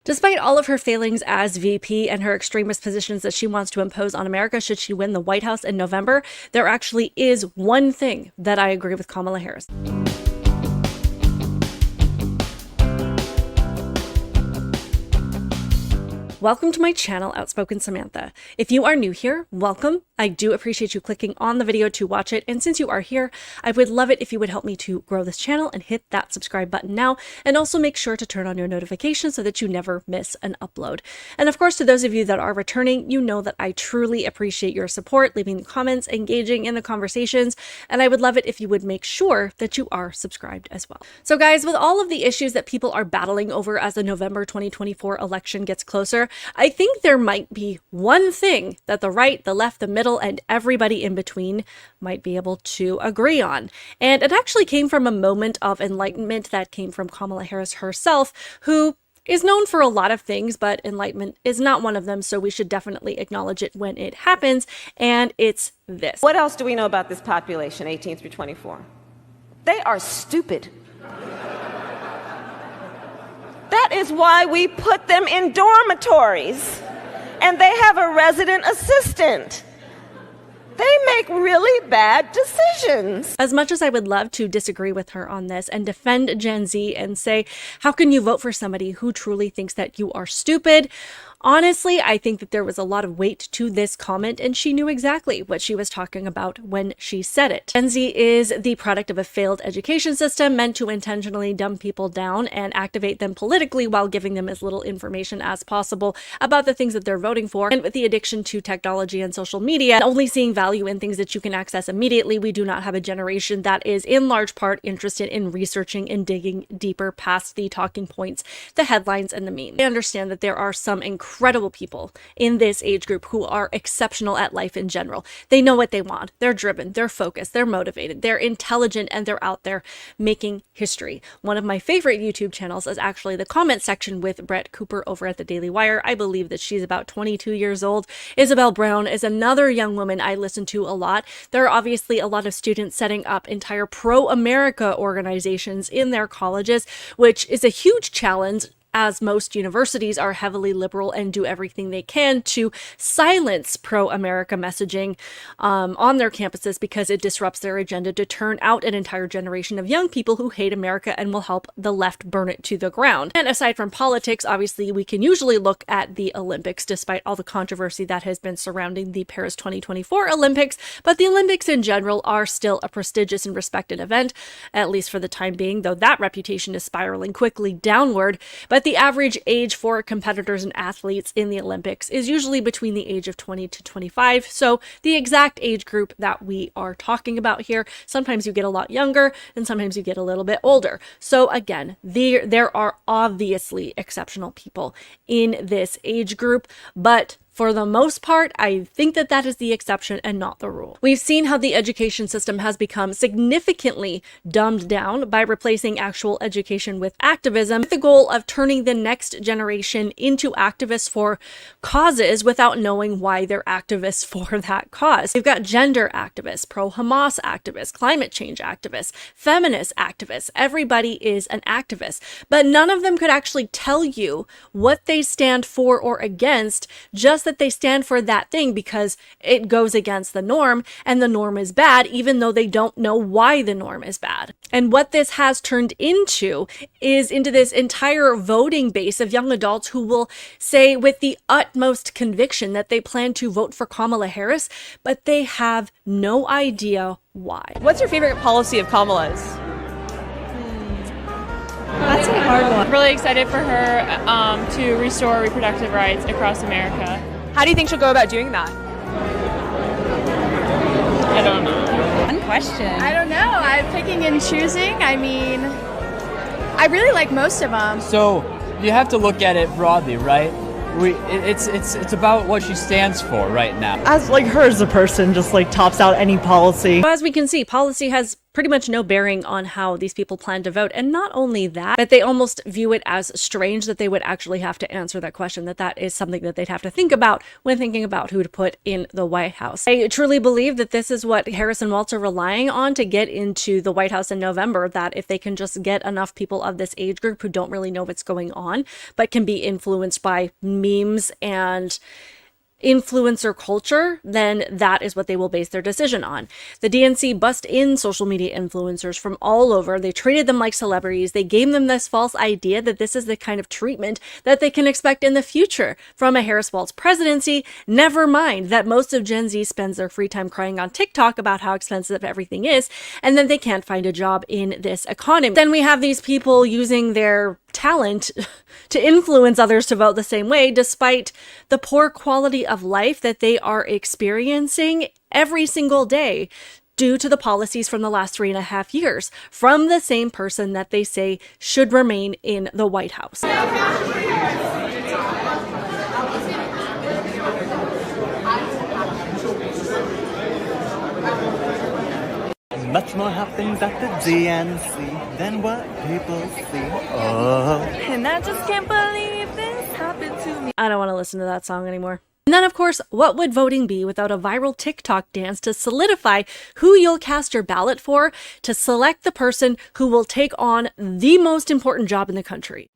Despite all of her failings as VP and her extremist positions that she wants to impose on America should she win the White House in November, there actually is one thing that I agree with Kamala Harris. Welcome to my channel, Outspoken Samantha. If you are new here, welcome. I do appreciate you clicking on the video to watch it, and since you are here, I would love it if you would help me to grow this channel and hit that subscribe button now, and also make sure to turn on your notifications so that you never miss an upload. And of course, to those of you that are returning, you know that I truly appreciate your support, leaving comments, engaging in the conversations, and I would love it if you would make sure that you are subscribed as well. So guys, with all of the issues that people are battling over as the November 2024 election gets closer, I think there might be one thing that the right, the left, the middle, and everybody in between might be able to agree on. And it actually came from a moment of enlightenment that came from Kamala Harris herself, who is known for a lot of things, but enlightenment is not one of them, so we should definitely acknowledge it when it happens, and it's this. What else do we know about this population, 18 through 24? They are stupid. That is why we put them in dormitories, and they have a resident assistant. They make really bad decisions. As much as I would love to disagree with her on this and defend Gen Z and say, how can you vote for somebody who truly thinks that you are stupid? Honestly, I think that there was a lot of weight to this comment, and she knew exactly what she was talking about when she said it. Gen Z is the product of a failed education system meant to intentionally dumb people down and activate them politically while giving them as little information as possible about the things that they're voting for. And with the addiction to technology and social media, and only seeing value in things that you can access immediately, we do not have a generation that is in large part interested in researching and digging deeper past the talking points, the headlines, and the memes. I understand that there are some incredible people in this age group who are exceptional at life in general. They know what they want. They're driven, they're focused, they're motivated, they're intelligent, and they're out there making history. One of my favorite YouTube channels is actually the comment section with Brett Cooper over at the Daily Wire. I believe that she's about 22 years old. Isabel Brown is another young woman I listen to a lot. There are obviously a lot of students setting up entire pro-America organizations in their colleges, which is a huge challenge, as most universities are heavily liberal and do everything they can to silence pro-America messaging on their campuses because it disrupts their agenda to turn out an entire generation of young people who hate America and will help the left burn it to the ground. And aside from politics, obviously, we can usually look at the Olympics, despite all the controversy that has been surrounding the Paris 2024 Olympics. But the Olympics in general are still a prestigious and respected event, at least for the time being, though that reputation is spiraling quickly downward. But the average age for competitors and athletes in the Olympics is usually between the age of 20 to 25. So the exact age group that we are talking about here, sometimes you get a lot younger and sometimes you get a little bit older. So again, there are obviously exceptional people in this age group, but for the most part, I think that that is the exception and not the rule. We've seen how the education system has become significantly dumbed down by replacing actual education with activism, with the goal of turning the next generation into activists for causes without knowing why they're activists for that cause. We've got gender activists, pro-Hamas activists, climate change activists, feminist activists. Everybody is an activist, but none of them could actually tell you what they stand for or against, just that they stand for that thing because it goes against the norm, and the norm is bad, even though they don't know why the norm is bad. And what this has turned into is into this entire voting base of young adults who will say with the utmost conviction that they plan to vote for Kamala Harris, but they have no idea why. What's your favorite policy of Kamala's? That's a hard one. I'm really excited for her to restore reproductive rights across America. How do you think she'll go about doing that? I don't know. One question. I don't know. I'm picking and choosing. I mean, I really like most of them. So you have to look at it broadly, right? It's about what she stands for right now. As like her as a person just like tops out any policy. As we can see, policy has pretty much no bearing on how these people plan to vote. And not only that, but they almost view it as strange that they would actually have to answer that question, that is something that they'd have to think about when thinking about who to put in the White House. I truly believe that this is what Harris and Walz are relying on to get into the White House in November, that if they can just get enough people of this age group who don't really know what's going on, but can be influenced by memes and influencer culture, then that is what they will base their decision on. The DNC bust in social media influencers from all over. They treated them like celebrities. They gave them this false idea that this is the kind of treatment that they can expect in the future from a Harris-Walz presidency. Never mind that most of Gen Z spends their free time crying on TikTok about how expensive everything is, and then they can't find a job in this economy. Then we have these people using their talent to influence others to vote the same way, despite the poor quality of life that they are experiencing every single day due to the policies from the last 3.5 years from the same person that they say should remain in the White House. Much more happens at the DNC than what people see. Oh. And I just can't believe this happened to me. I don't want to listen to that song anymore. And then, of course, what would voting be without a viral TikTok dance to solidify who you'll cast your ballot for to select the person who will take on the most important job in the country?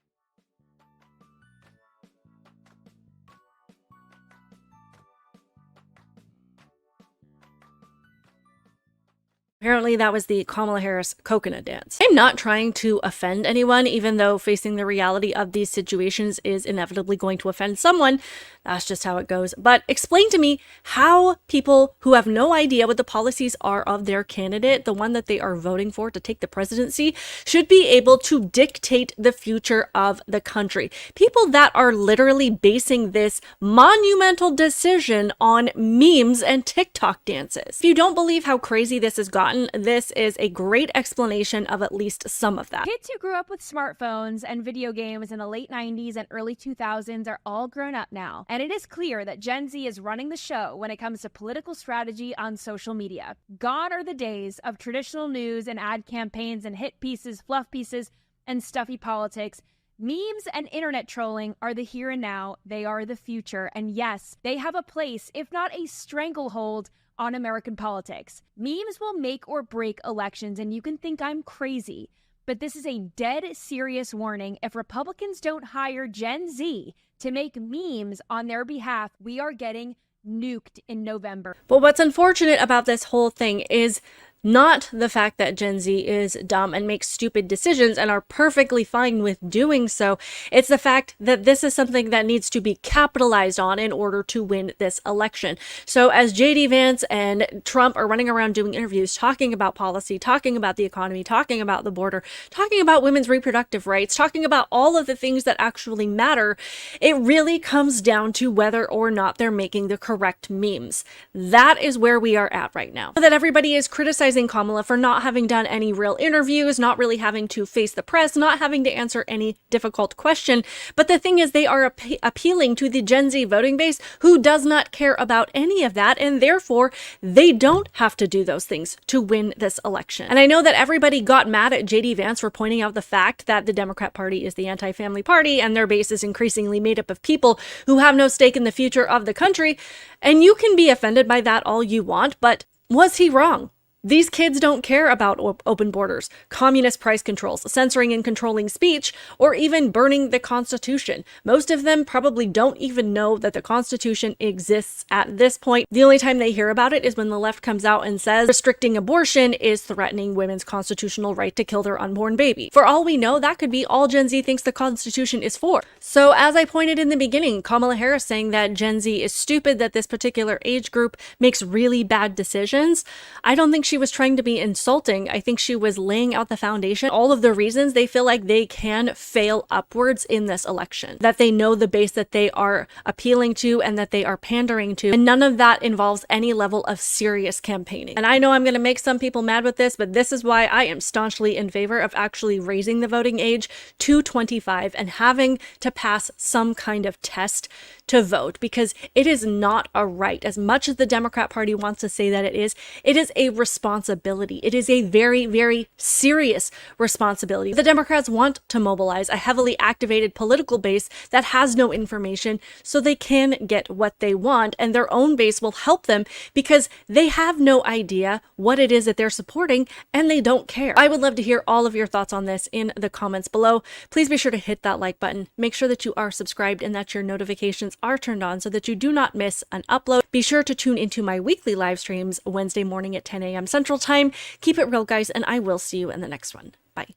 Apparently that was the Kamala Harris coconut dance. I'm not trying to offend anyone, even though facing the reality of these situations is inevitably going to offend someone. That's just how it goes. But explain to me how people who have no idea what the policies are of their candidate, the one that they are voting for to take the presidency, should be able to dictate the future of the country. People that are literally basing this monumental decision on memes and TikTok dances. If you don't believe how crazy this has gotten, this is a great explanation of at least some of that. Kids who grew up with smartphones and video games in the late 90s and early 2000s are all grown up now. And it is clear that Gen Z is running the show when it comes to political strategy on social media. Gone are the days of traditional news and ad campaigns and hit pieces, fluff pieces, and stuffy politics. Memes and internet trolling are the here and now. They are the future. And yes, they have a place, if not a stranglehold, on American politics. Memes will make or break elections, and you can think I'm crazy, but this is a dead serious warning. If Republicans don't hire Gen Z to make memes on their behalf, we are getting nuked in November. But what's unfortunate about this whole thing is not the fact that Gen Z is dumb and makes stupid decisions and are perfectly fine with doing so. It's the fact that this is something that needs to be capitalized on in order to win this election. So as JD Vance and Trump are running around doing interviews, talking about policy, talking about the economy, talking about the border, talking about women's reproductive rights, talking about all of the things that actually matter, it really comes down to whether or not they're making the correct memes. That is where we are at right now. That everybody is criticizing Kamala for not having done any real interviews, not really having to face the press, not having to answer any difficult question. But the thing is, they are appealing to the Gen Z voting base who does not care about any of that, and therefore they don't have to do those things to win this election. And I know that everybody got mad at JD Vance for pointing out the fact that the Democrat Party is the anti-family party and their base is increasingly made up of people who have no stake in the future of the country. And you can be offended by that all you want, but was he wrong? These kids don't care about open borders, communist price controls, censoring and controlling speech, or even burning the Constitution. Most of them probably don't even know that the Constitution exists at this point. The only time they hear about it is when the left comes out and says restricting abortion is threatening women's constitutional right to kill their unborn baby. For all we know, that could be all Gen Z thinks the Constitution is for. So as I pointed in the beginning, Kamala Harris saying that Gen Z is stupid, that this particular age group makes really bad decisions, I don't think she was trying to be insulting. I think she was laying out the foundation, all of the reasons they feel like they can fail upwards in this election, that they know the base that they are appealing to and that they are pandering to, and none of that involves any level of serious campaigning. And I know I'm going to make some people mad with this, but this is why I am staunchly in favor of actually raising the voting age to 25 and having to pass some kind of test to vote, because it is not a right. As much as the Democrat Party wants to say that it is a responsibility responsibility. It is a very, very serious responsibility. The Democrats want to mobilize a heavily activated political base that has no information so they can get what they want, and their own base will help them because they have no idea what it is that they're supporting and they don't care. I would love to hear all of your thoughts on this in the comments below. Please be sure to hit that like button. Make sure that you are subscribed and that your notifications are turned on so that you do not miss an upload. Be sure to tune into my weekly live streams Wednesday morning at 10 a.m. Central Time. Keep it real, guys, and I will see you in the next one. Bye.